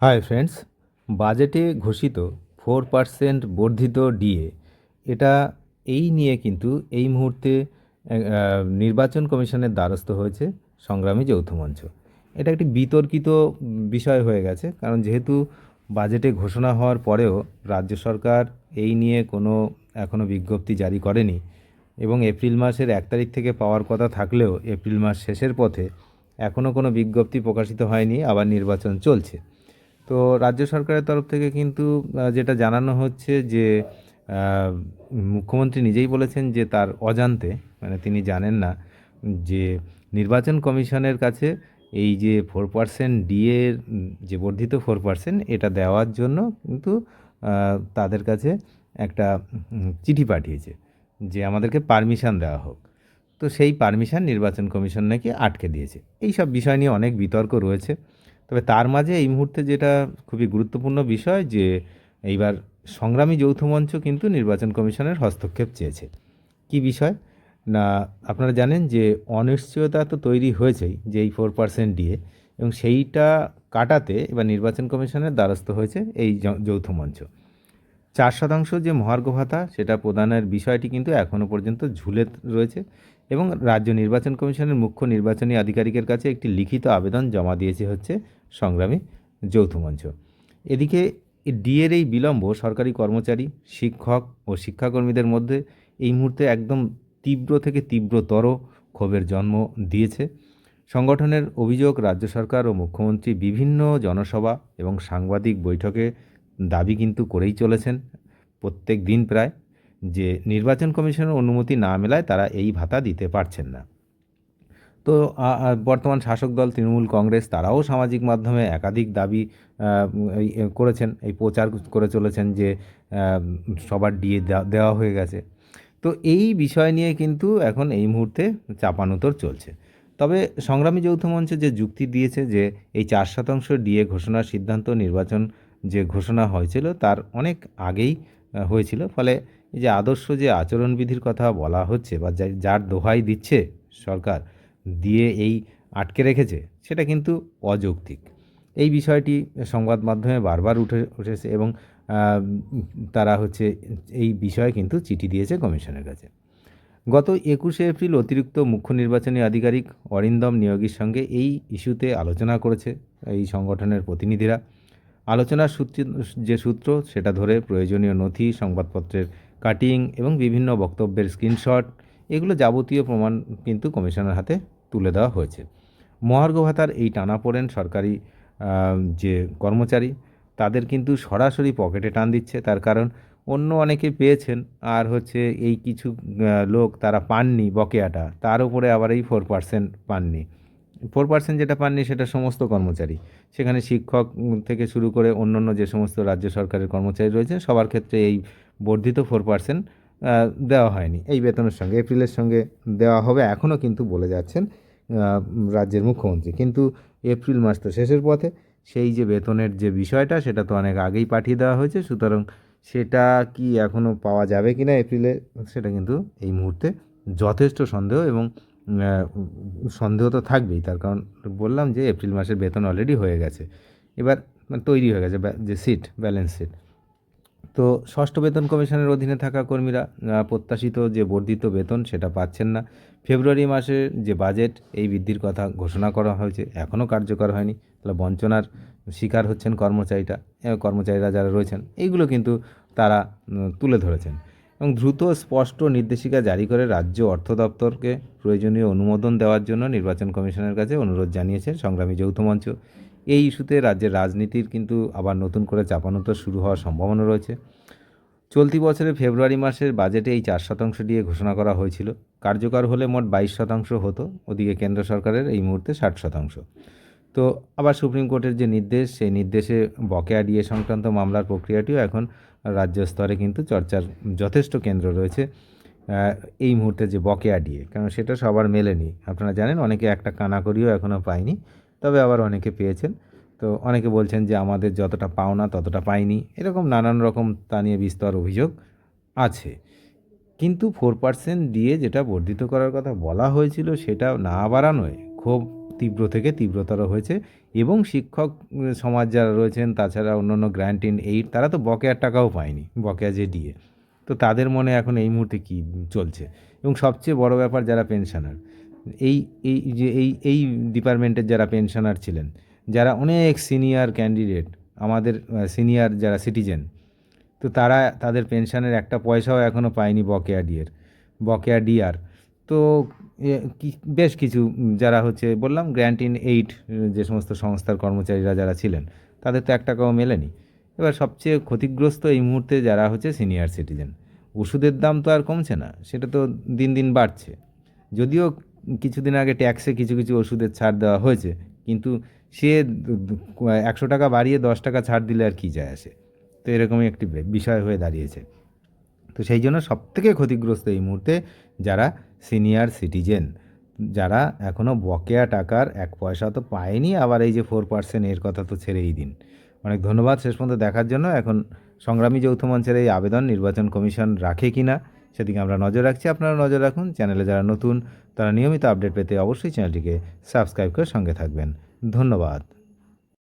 Hi friends, বাজেটে ঘোষিত 4% বর্ধিত ডিএ এটা এই নিয়ে কিন্তু এই মুহূর্তে নির্বাচন কমিশনের দ্বারস্থ হয়েছে সংগ্রামী যৌথ মঞ্চ। এটা একটি বিতর্কিত বিষয় হয়ে গেছে, কারণ যেহেতু বাজেটে ঘোষণা হওয়ার পরেও রাজ্য সরকার এই নিয়ে কোনো এখনও বিজ্ঞপ্তি জারি করেনি এবং এপ্রিল মাসের 1 তারিখ থেকে পাওয়ার কথা থাকলেও এপ্রিল মাস শেষের পথে এখনও কোনো বিজ্ঞপ্তি প্রকাশিত হয়নি, আবার নির্বাচন চলছে। তো রাজ্য সরকারের তরফ থেকে কিন্তু যেটা জানানো হচ্ছে যে মুখ্যমন্ত্রী নিজেই বলেছেন যে তার অজান্তে, মানে তিনি জানেন না যে নির্বাচন কমিশনের কাছে এই যে 4% ডিএর যে বর্ধিত 4% এটা দেওয়ার জন্য কিন্তু তাদের কাছে একটা চিঠি পাঠিয়েছে যে আমাদেরকে পারমিশন দেওয়া হোক। তো সেই পারমিশন নির্বাচন কমিশন নাকি আটকে দিয়েছে। এই সব বিষয় নিয়ে অনেক বিতর্ক রয়েছে। তবে তার মাঝে এই মুহূর্তে যেটা খুবই গুরুত্বপূর্ণ বিষয় যে এইবার সংগ্রামী যৌথ মঞ্চ কিন্তু নির্বাচন কমিশনের হস্তক্ষেপ চেয়েছে। কি বিষয় না, আপনারা জানেন যে অনিশ্চয়তা তো তৈরি হয়েছেই যে এই 4% ডিএ, এবং সেইটা কাটাতে এবার নির্বাচন কমিশনের দ্বারস্থ হয়েছে এই যৌথ মঞ্চ। 4% যে মহার্ঘ ভাতা সেটা প্রদানের বিষয়টি কিন্তু এখনও পর্যন্ত ঝুলে রয়েছে এবং রাজ্য নির্বাচন কমিশনের মুখ্য নির্বাচনী আধিকারিকের কাছে একটি লিখিত আবেদন জমা দিয়েছে হচ্ছে সংগ্রামী যৌথ মঞ্চ। এদিকে ডিএর এই বিলম্ব সরকারি কর্মচারী, শিক্ষক ও শিক্ষাকর্মীদের মধ্যে এই মুহূর্তে একদম তীব্র থেকে তীব্রতর ক্ষোভের জন্ম দিয়েছে। সংগঠনের অভিযোগ, রাজ্য সরকার ও মুখ্যমন্ত্রী বিভিন্ন জনসভা এবং সাংবাদিক বৈঠকে দাবি কিন্তু করেই চলেছেন প্রত্যেক দিন প্রায়, যে নির্বাচন কমিশনের অনুমতি না মেলায় তারা এই ভাতা দিতে পারছেন না। তো বর্তমান শাসক দল তৃণমূল কংগ্রেস তারাও সামাজিক মাধ্যমে একাধিক দাবি করেছেন, এই প্রচার করে চলেছেন যে সবার ডিএ দেওয়া হয়ে গেছে। তো এই বিষয় নিয়ে কিন্তু এখন এই মুহূর্তে চাপানুতর চলছে। তবে সংগ্রামী যৌথ মঞ্চ যে যুক্তি দিয়েছে যে এই 4% ডিএ ঘোষণার সিদ্ধান্ত নির্বাচন যে ঘোষণা হয়েছিল তার অনেক আগেই হয়েছিল, ফলে এই যে আদর্শ যে আচরণবিধির কথা বলা হচ্ছে বা যার দোহাই দিচ্ছে সরকার দিয়ে এই আটকে রেখেছে, সেটা কিন্তু অযৌক্তিক। এই বিষয়টি সংবাদ মাধ্যমে বারবার উঠেছে এবং তারা হচ্ছে এই বিষয়ে কিন্তু চিঠি দিয়েছে কমিশনের কাছে। গত 21শে এপ্রিল অতিরিক্ত মুখ্য নির্বাচনী আধিকারিক অরিন্দম নিয়োগীর সঙ্গে এই ইস্যুতে আলোচনা করেছে এই সংগঠনের প্রতিনিধিরা। আলোচনার সূত্র সেটা ধরে প্রয়োজনীয় নথি, সংবাদপত্রের কাটিং এবং বিভিন্ন বক্তব্যের স্ক্রিনশট, এগুলো যাবতীয় প্রমাণ কিন্তু কমিশনের হাতে তুলে দেওয়া হয়েছে। মহার্ঘ ভাতার এই টানাপোড়েন সরকারি যে কর্মচারী তাদের কিন্তু সরাসরি পকেটে টান দিচ্ছে, তার কারণ অন্য অনেকে পেয়েছেন আর হচ্ছে এই কিছু লোক তারা পাননি বকেয়াটা, তার উপরে আবার এই 4% পাননি। 4% যেটা পাননি সেটা সমস্ত কর্মচারী, সেখানে শিক্ষক থেকে শুরু করে অন্যান্য যে সমস্ত রাজ্য সরকারের কর্মচারী রয়েছেন সবার ক্ষেত্রে এই বর্ধিত 4% দেওয়া হয়নি। এই বেতনের সঙ্গে এপ্রিলের সঙ্গে দেওয়া হবে এখনও কিন্তু বলে যাচ্ছেন রাজ্যের মুখ্যমন্ত্রী, কিন্তু এপ্রিল মাস তো শেষের পথে, সেই যে বেতনের যে বিষয়টা সেটা তো অনেক আগেই পাঠিয়ে দেওয়া হয়েছে, সুতরাং সেটা কি এখনও পাওয়া যাবে কি না এপ্রিলে, সেটা কিন্তু এই মুহূর্তে যথেষ্ট সন্দেহ, এবং সন্দেহ তো থাকবেই, তার কারণ বললাম যে এপ্রিল মাসের বেতন অলরেডি হয়ে গেছে, এবার তৈরি হয়ে গেছে যে সিট, ব্যালেন্স সিট। তো ষষ্ঠ বেতন কমিশনের অধীনে থাকা কর্মীরা প্রত্যাশিত যে বর্ধিত বেতন সেটা পাচ্ছেন না। ফেব্রুয়ারি মাসে যে বাজেট এই বৃদ্ধির কথা ঘোষণা করা হয়েছে এখনও কার্যকর হয়নি, তাহলে বঞ্চনার শিকার হচ্ছেন কর্মচারীরা যারা রয়েছেন, এইগুলো কিন্তু তারা তুলে ধরেছেন এবং দ্রুত স্পষ্ট নির্দেশিকা জারি করে রাজ্য অর্থ দপ্তরকে প্রয়োজনীয় অনুমোদন দেওয়ার জন্য নির্বাচন কমিশনের কাছে অনুরোধ জানিয়েছে সংগ্রামী যৌথ মঞ্চ। এই ইস্যুতে রাজ্যের রাজনীতির কিন্তু আবার নতুন করে চাপানোতর শুরু হওয়ার সম্ভাবনা রয়েছে। চলতি বছরের ফেব্রুয়ারি মাসের বাজেটে এই 4% ডিএ ঘোষণা করা হয়েছিল, কার্যকর হলে মোট 22% হতো, ওদিকে কেন্দ্র সরকারের এই মুহূর্তে 60%। তো আবার সুপ্রিম কোর্টের যে নির্দেশ, সেই নির্দেশে বকেয়া ডিএ সংক্রান্ত মামলার প্রক্রিয়াটিও এখন রাজ্য স্তরে কিন্তু চর্চার যথেষ্ট কেন্দ্র রয়েছে। এই মুহূর্তে যে বকেয়া ডিএ, কারণ সেটা সবার মেলেনি, আপনারা জানেন অনেকে একটা কানাকড়িও এখনও পায়নি, তবে আবার অনেকে পেয়েছেন। তো অনেকে বলছেন যে আমাদের যতটা পাওনা ততটা পাইনি, এরকম নানান রকম তা নিয়ে বিস্তর অভিযোগ আছে। কিন্তু 4% দিয়ে যেটা বর্ধিত করার কথা বলা হয়েছিল সেটা না বাড়ানোয় ক্ষোভ তীব্র থেকে তীব্রতর হয়েছে এবং শিক্ষক সমাজ যারা রয়েছেন, তাছাড়া অন্যান্য গ্র্যান্ট ইন এইড, তারা তো বকেয়ার টাকাও পায়নি, বকেয়া যে ডিএ। তো তাদের মনে এখন এই মুহূর্তে কী চলছে? এবং সবচেয়ে বড় ব্যাপার, যারা পেনশনার, এই এই যে এই ডিপার্টমেন্টের যারা পেনশনার ছিলেন, যারা অনেক সিনিয়র ক্যান্ডিডেট, আমাদের সিনিয়র যারা সিটিজেন, তো তারা তাদের পেনশনের একটা পয়সাও এখনও পায়নি বকেয়া ডিআর। তো বেশ কিছু যারা হচ্ছে বললাম গ্র্যান্ট ইন এইড, যে সমস্ত সংস্থার কর্মচারীরা যারা ছিলেন, তাদের তো এক টাকাও মেলেনি। এবার সবচেয়ে ক্ষতিগ্রস্ত এই মুহূর্তে যারা হচ্ছে সিনিয়র সিটিজেন। ওষুধের দাম তো আর কমছে না, সেটা তো দিন দিন বাড়ছে। যদিও কিছুদিন আগে ট্যাক্সে কিছু কিছু ওষুধের ছাড় দেওয়া হয়েছে, কিন্তু সে 100 টাকা বাড়িয়ে 10 টাকা ছাড় দিলে আর কী যায় আসে? তো এরকমই একটি বিষয় হয়ে দাঁড়িয়েছে। তো সেই জন্য সবথেকে ক্ষতিগ্রস্ত এই মুহূর্তে যারা সিনিয়র সিটিজেন, যারা এখনও বকেয়া টাকার এক পয়সা তো পায়নি, আবার এই যে 4% এর কথা তো ছেড়েই দিন। অনেক ধন্যবাদ শেষ পর্যন্ত দেখার জন্য। এখন সংগ্রামী যৌথ মঞ্চের এই আবেদন নির্বাচন কমিশন রাখে কি না সেদিকে আমরা নজর রাখছি, আপনারা নজর রাখুন। চ্যানেলে যারা নতুন, তারা নিয়মিত আপডেট পেতে অবশ্যই চ্যানেলটিকে সাবস্ক্রাইব করে সঙ্গে থাকবেন। ধন্যবাদ।